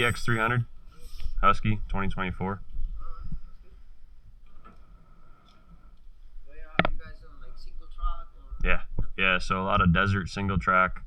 DX300 Husky 2024. You guys doing like single track or? Yeah, so a lot of desert single track.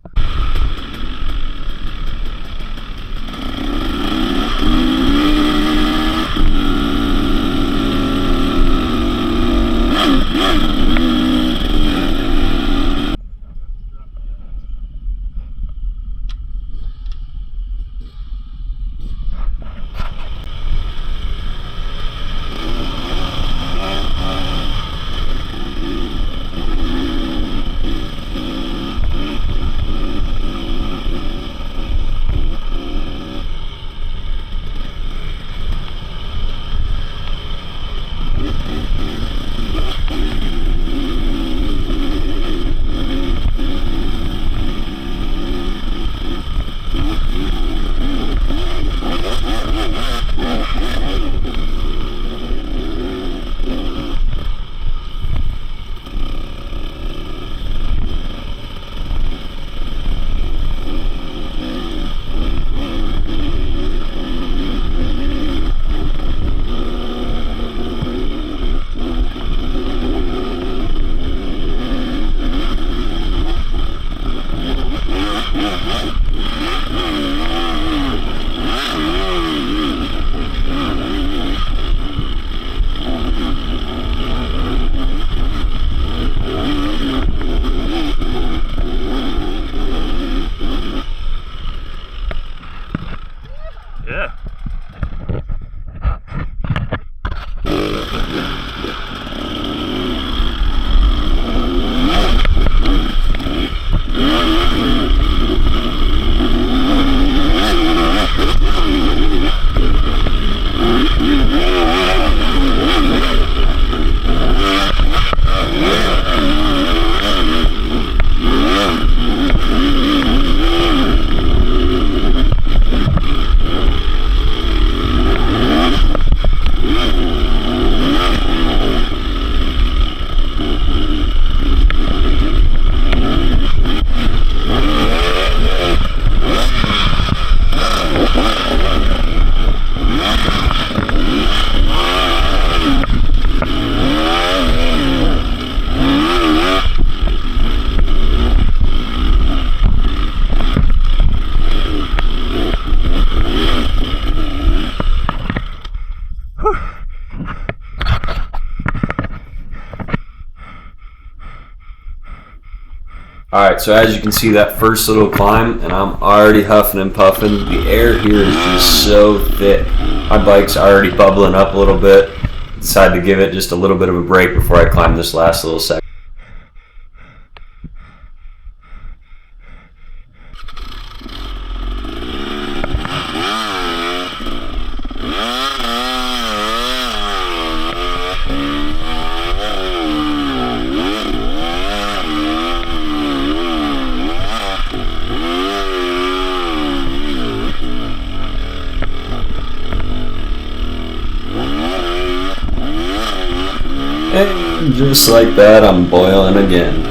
Yeah. Alright, so as you can see, that first little climb, and I'm already huffing and puffing. The air here is just so thick. My bike's already bubbling up a little bit. Decided to give it just a little bit of a break before I climb this last little section. And just like that, I'm boiling again.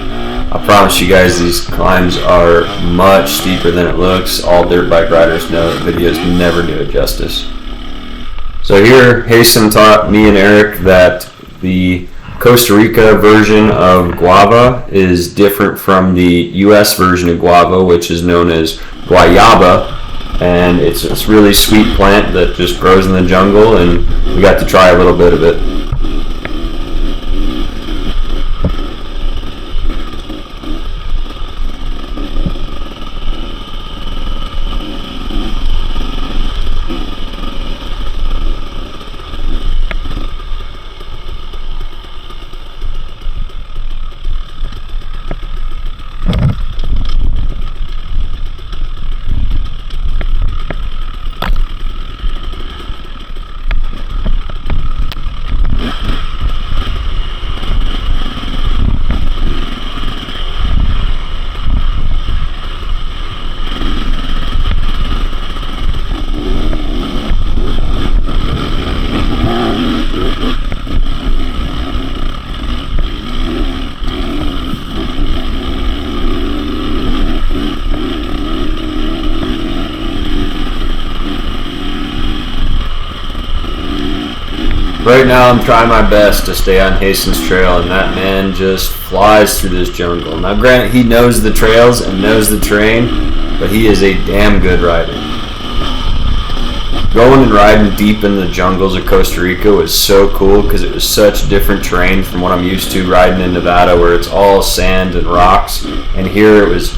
I promise you guys, these climbs are much steeper than it looks. All dirt bike riders know that videos never do it justice. So here, Hasem taught me and Eric that the Costa Rica version of guava is different from the US version of guava, which is known as guayaba. And it's this really sweet plant that just grows in the jungle, and we got to try a little bit of it. Right now I'm trying my best to stay on Hastings Trail, and that man just flies through this jungle. Now granted, he knows the trails and knows the terrain, but he is a damn good rider. Going and riding deep in the jungles of Costa Rica was so cool because it was such different terrain from what I'm used to riding in Nevada, where it's all sand and rocks, and here it was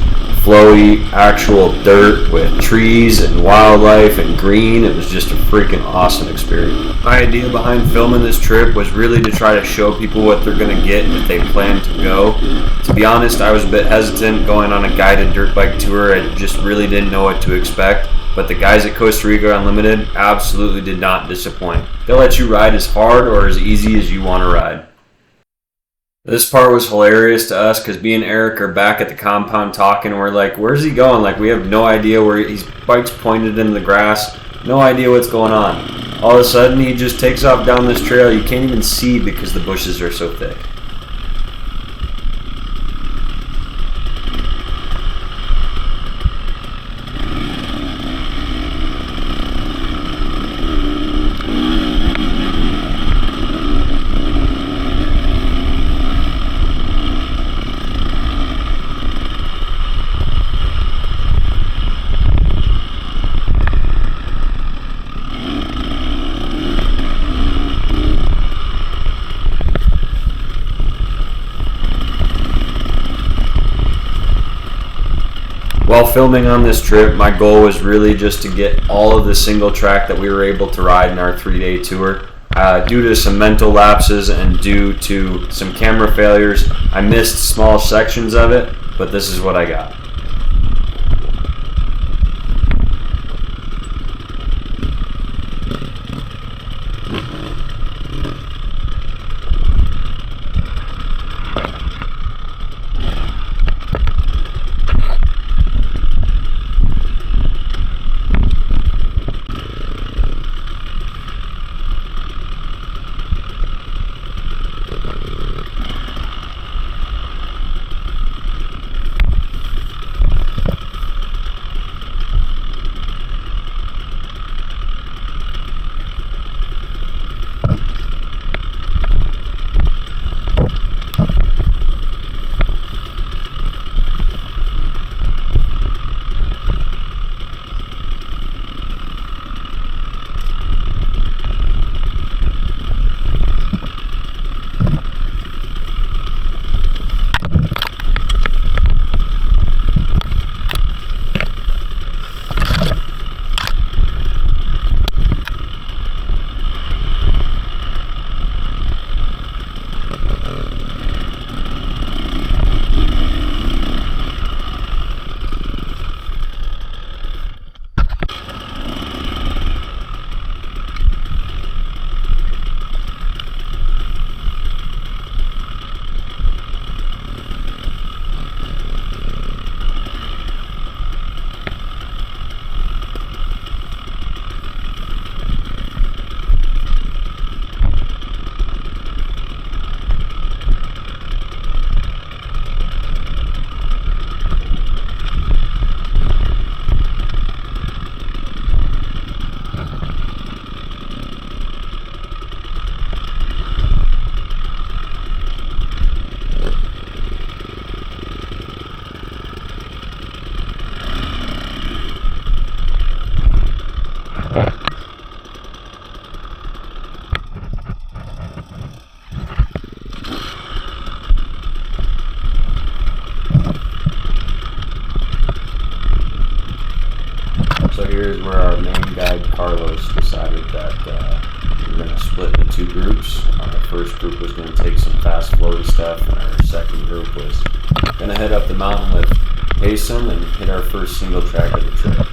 flowy, actual dirt with trees and wildlife and green. It was just a freaking awesome experience. My idea behind filming this trip was really to try to show people what they're going to get if they plan to go. To be honest, I was a bit hesitant going on a guided dirt bike tour. I just really didn't know what to expect. But the guys at Costa Rica Unlimited absolutely did not disappoint. They'll let you ride as hard or as easy as you want to ride. This part was hilarious to us because me and Eric are back at the compound talking, and we're like, where's he going? Like, we have no idea where his bike's pointed into the grass, no idea what's going on. All of a sudden, he just takes off down this trail you can't even see because the bushes are so thick. While filming on this trip, my goal was really just to get all of the single track that we were able to ride in our 3-day tour. Due to some mental lapses and due to some camera failures, I missed small sections of it, but this is what I got. So here's where our main guide, Carlos, decided that we were going to split into two groups. Our first group was going to take some fast flowy stuff, and our second group was going to head up the mountain with Payson and hit our first single track of the trip.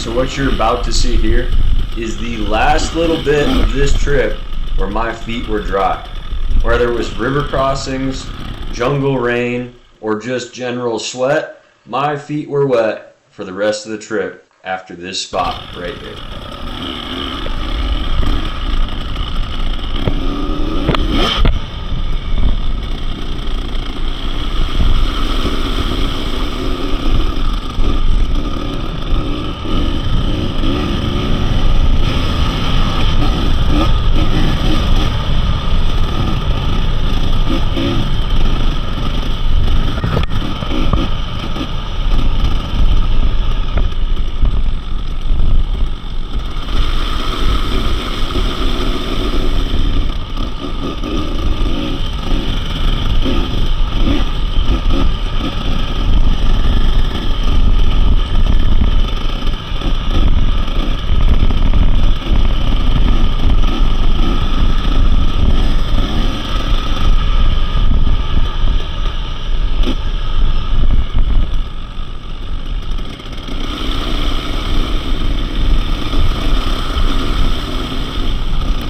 So what you're about to see here is the last little bit of this trip where my feet were dry. Whether it was river crossings, jungle rain, or just general sweat, my feet were wet for the rest of the trip after this spot right here.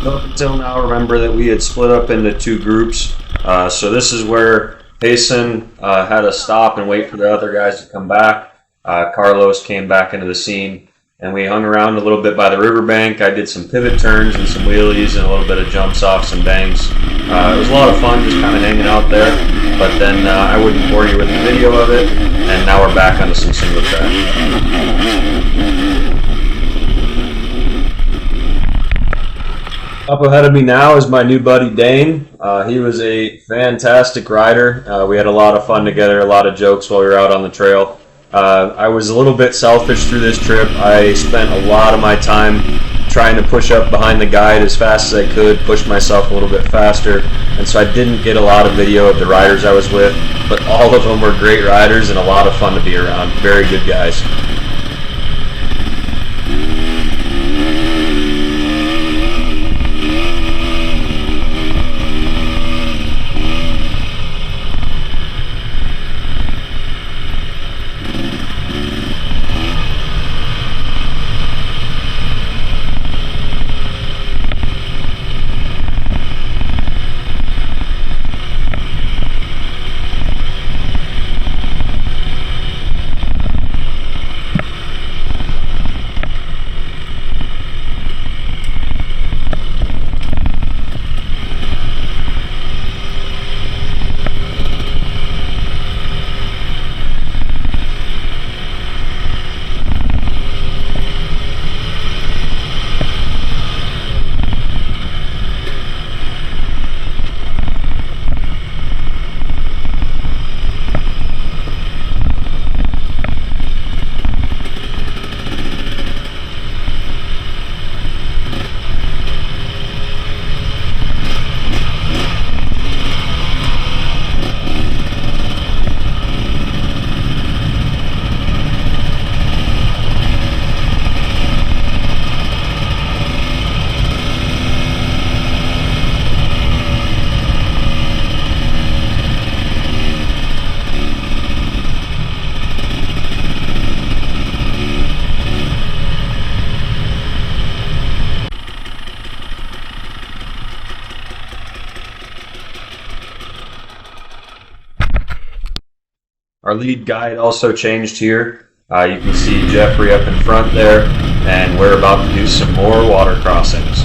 Up until now, remember that we had split up into two groups. So this is where Payson had to stop and wait for the other guys to come back. Carlos came back into the scene, and we hung around a little bit by the riverbank. I did some pivot turns and some wheelies and a little bit of jumps off some banks. It was a lot of fun just kind of hanging out there, but then I wouldn't bore you with the video of it, and now we're back onto some single track. Up ahead of me now is my new buddy DANE. He was a fantastic rider. We had a lot of fun together, a lot of jokes while we were out on the trail. I was a little bit selfish through this trip. I spent a lot of my time trying to push up behind the guide as fast as I could, push myself a little bit faster, and so I didn't get a lot of video of the riders I was with, but all of them were great riders and a lot of fun to be around. Very good guys. Our lead guide also changed here. You can see Jeffrey up in front there, and we're about to do some more water crossings.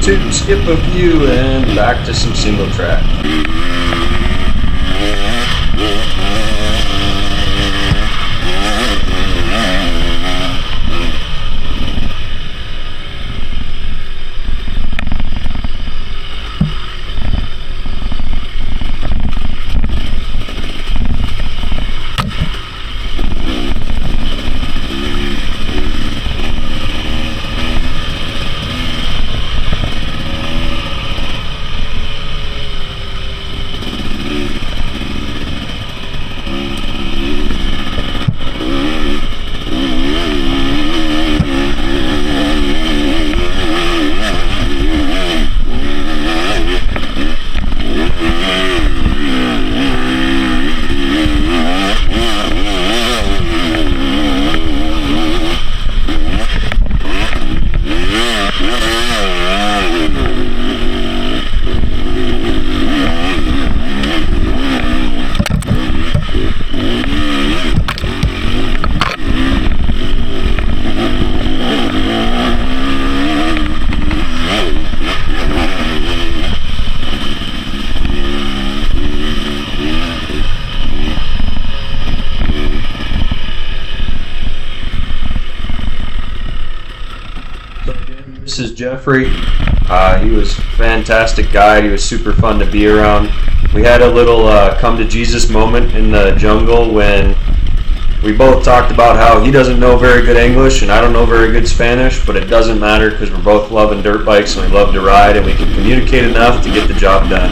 To skip a few and back to some single track. This is Jeffrey. He was a fantastic guide. He was super fun to be around. We had a little come to Jesus moment in the jungle when we both talked about how he doesn't know very good English and I don't know very good Spanish, but it doesn't matter because we're both loving dirt bikes and we love to ride and we can communicate enough to get the job done.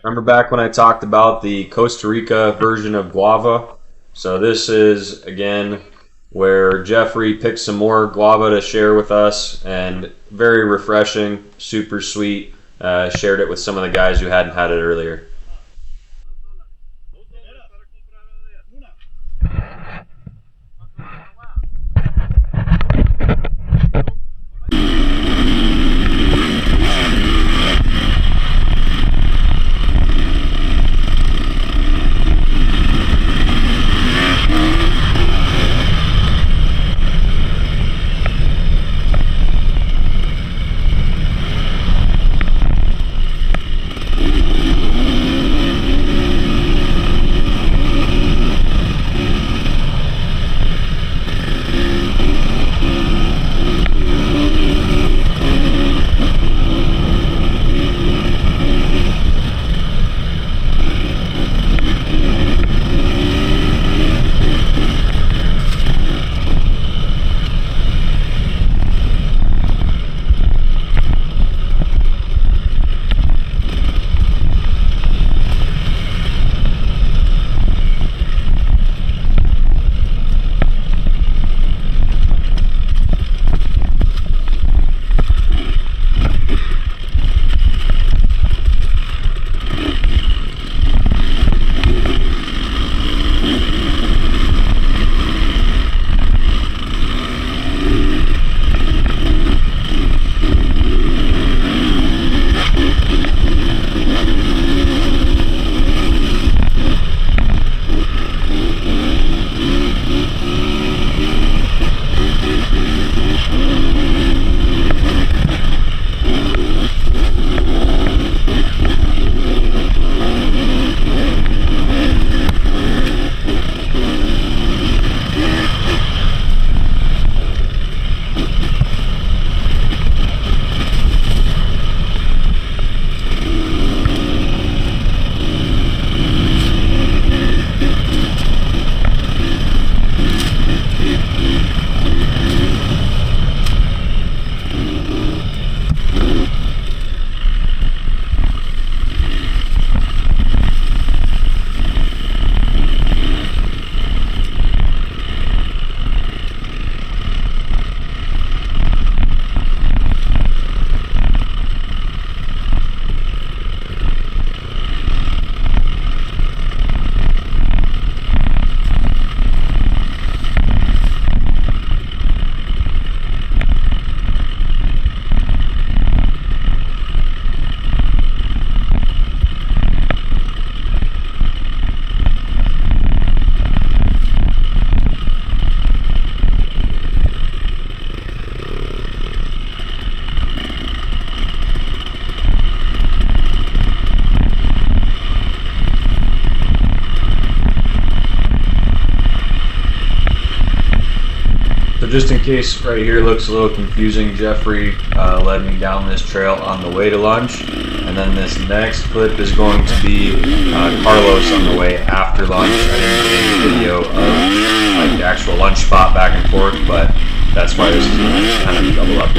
Remember back when I talked about the Costa Rica version of guava? So this is, again, where Jeffrey picked some more guava to share with us, and very refreshing, super sweet. Shared it with some of the guys who hadn't had it earlier. just in case right here looks a little confusing, Jeffrey led me down this trail on the way to lunch, and then this next clip is going to be Carlos on the way after lunch. I didn't get a video of like the actual lunch spot back and forth, but that's why this is kind of double up.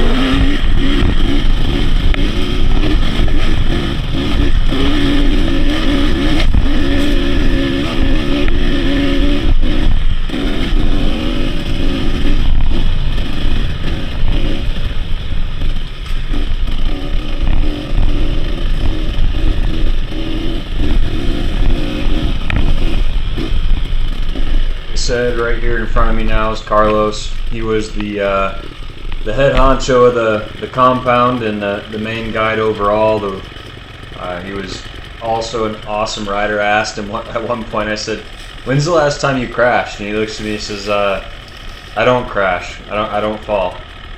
Said right here in front of me now is Carlos. He was the head honcho of the compound and the main guide overall. He was also an awesome rider. I asked him at one point, I said, "When's the last time you crashed?" And he looks at me and says, "I don't crash. I don't fall."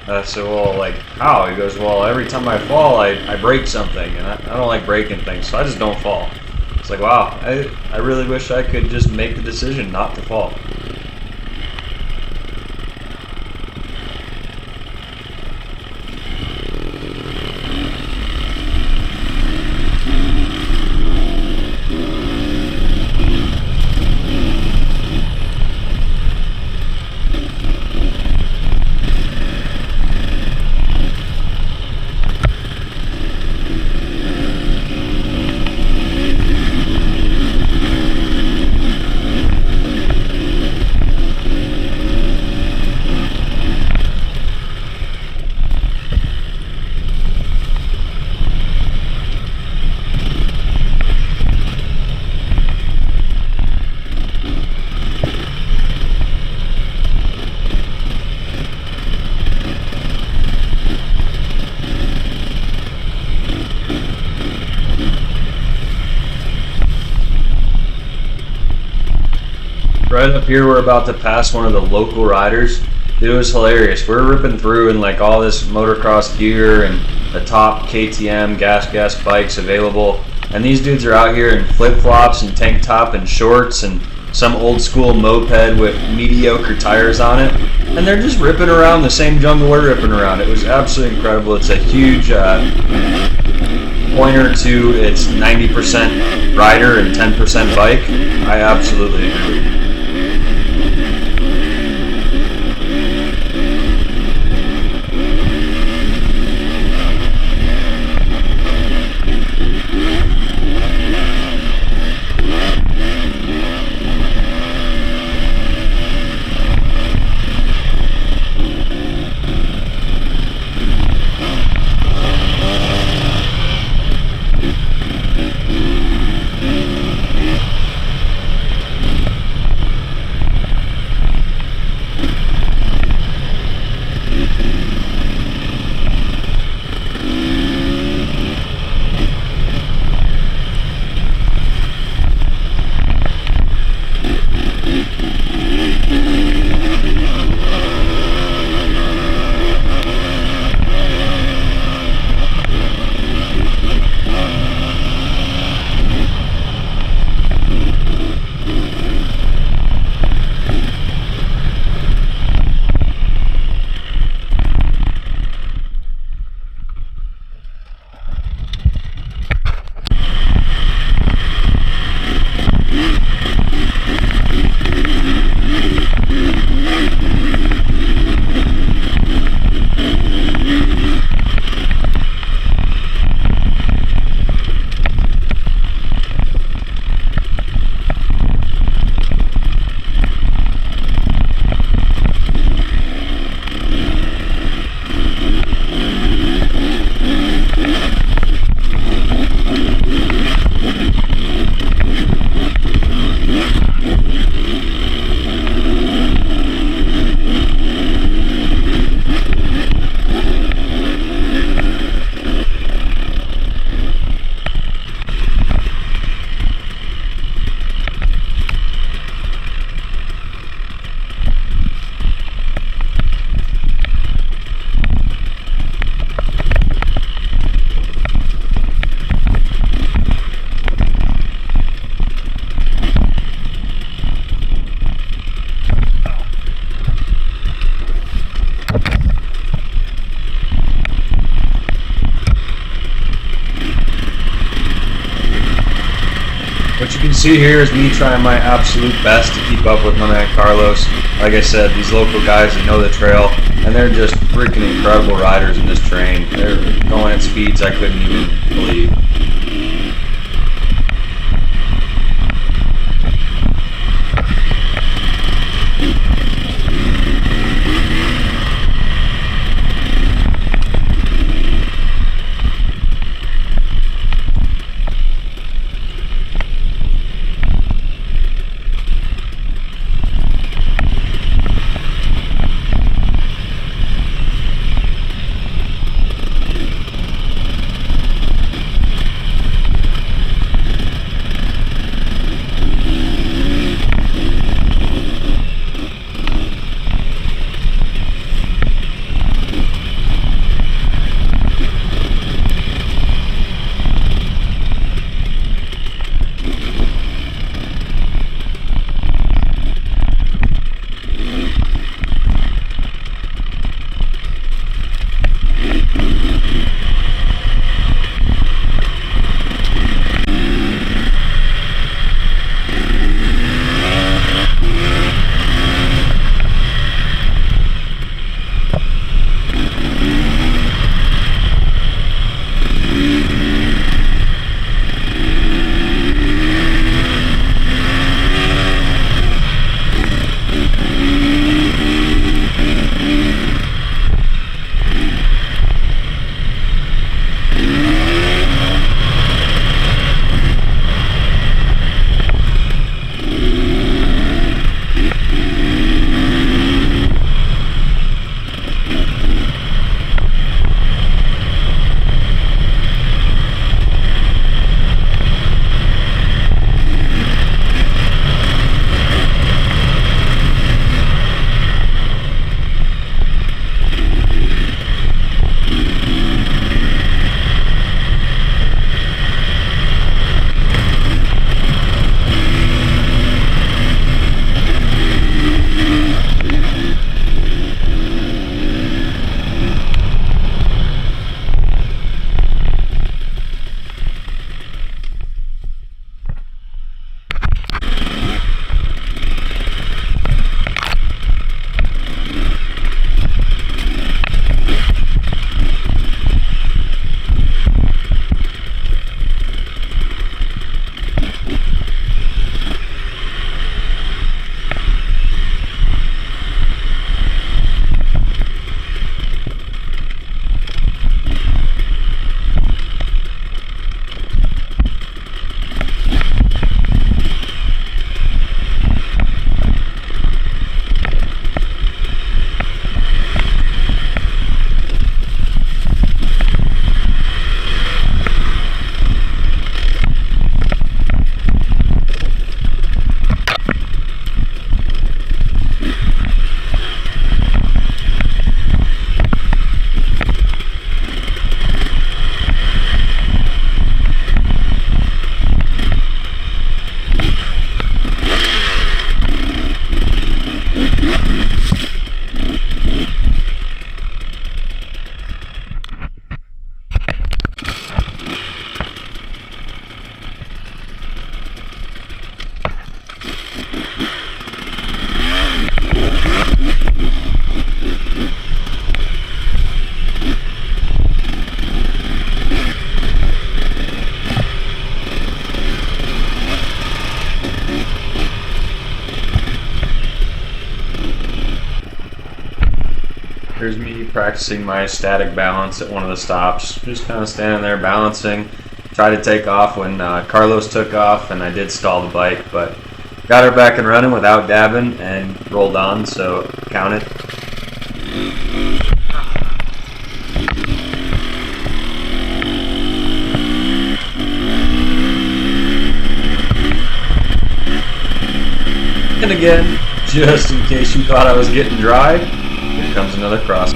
I said, "Well, like how?" He goes, "Well, every time I fall, I break something, and I don't like breaking things, so I just don't fall." It's like, wow, I really wish I could just make the decision not to fall. Right up here, we're about to pass one of the local riders. It was hilarious. We're ripping through in like all this motocross gear and the top KTM gas bikes available. And these dudes are out here in flip-flops and tank top and shorts and some old school moped with mediocre tires on it. And they're just ripping around the same jungle we're ripping around. It was absolutely incredible. It's a huge pointer to its 90% rider and 10% bike. I absolutely agree. What you can see here is me trying my absolute best to keep up with my man Carlos. Like I said, these local guys that know the trail, and they're just freaking incredible riders in this terrain. They're going at speeds I couldn't even believe. Here's me practicing my static balance at one of the stops. Just kind of standing there balancing. Tried to take off when Carlos took off, and I did stall the bike, but got her back and running without dabbing and rolled on, so count it. And again, just in case you thought I was getting dry, here comes another cross.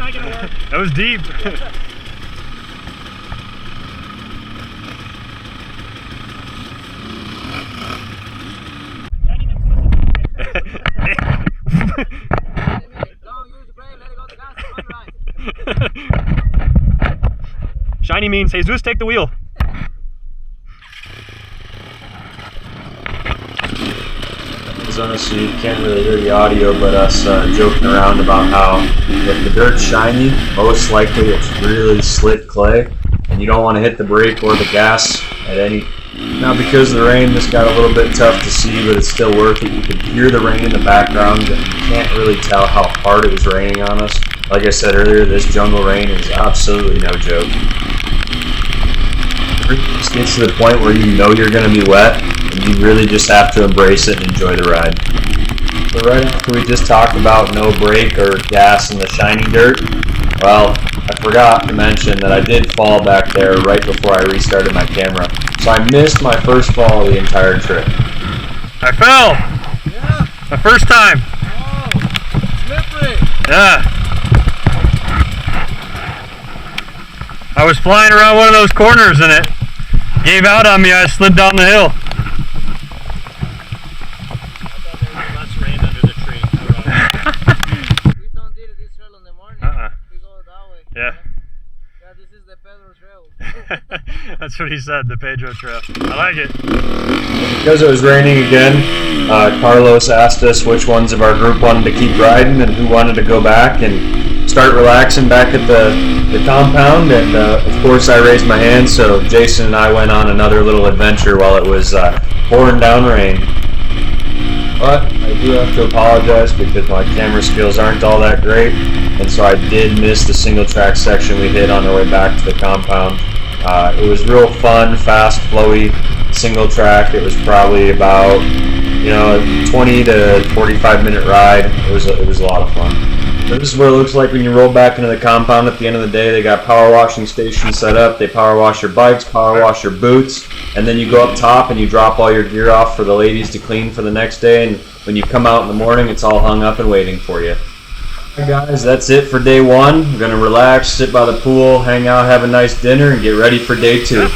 not gonna work. That was deep. Don't use the brake, let it go to gas, one right. Shiny means Jesus, take the wheel. Honestly, you can't really hear the audio, but us joking around about how if the dirt's shiny, most likely it's really slick clay, and you don't want to hit the brake or the gas at any. Now, because of the rain, this got a little bit tough to see, but it's still worth it. You can hear the rain in the background, and you can't really tell how hard it was raining on us. Like I said earlier, this jungle rain is absolutely no joke. It just gets to the point where you know you're going to be wet, and you really just have to embrace it and enjoy the ride. So right after we just talked about no brake or gas in the shiny dirt, well, I forgot to mention that I did fall back there right before I restarted my camera. So I missed my first fall of the entire trip. I fell. Yeah. The first time. Oh, slippery. Yeah. I was flying around one of those corners and it gave out on me. I slid down the hill. I thought there was less rain under the tree. We don't do this trail in the morning. We go that way. Yeah. Yeah, this is the Pedro trail. That's what he said, the Pedro Trail. I like it. Because it was raining again, Carlos asked us which ones of our group wanted to keep riding and who wanted to go back and start relaxing back at the compound, and of course I raised my hand, so Jason and I went on another little adventure while it was pouring down rain. But I do have to apologize because my camera skills aren't all that great, and so I did miss the single track section we hit on our way back to the compound. It was real fun, fast, flowy single track. It was probably about, you know, a 20 to 45 minute ride. It was a lot of fun. So this is what it looks like when you roll back into the compound at the end of the day. They got power washing stations set up. They power wash your bikes, power wash your boots, and then you go up top and you drop all your gear off for the ladies to clean for the next day. And when you come out in the morning, it's all hung up and waiting for you. Hey guys, that's it for day one. We're going to relax, sit by the pool, hang out, have a nice dinner, and get ready for day two.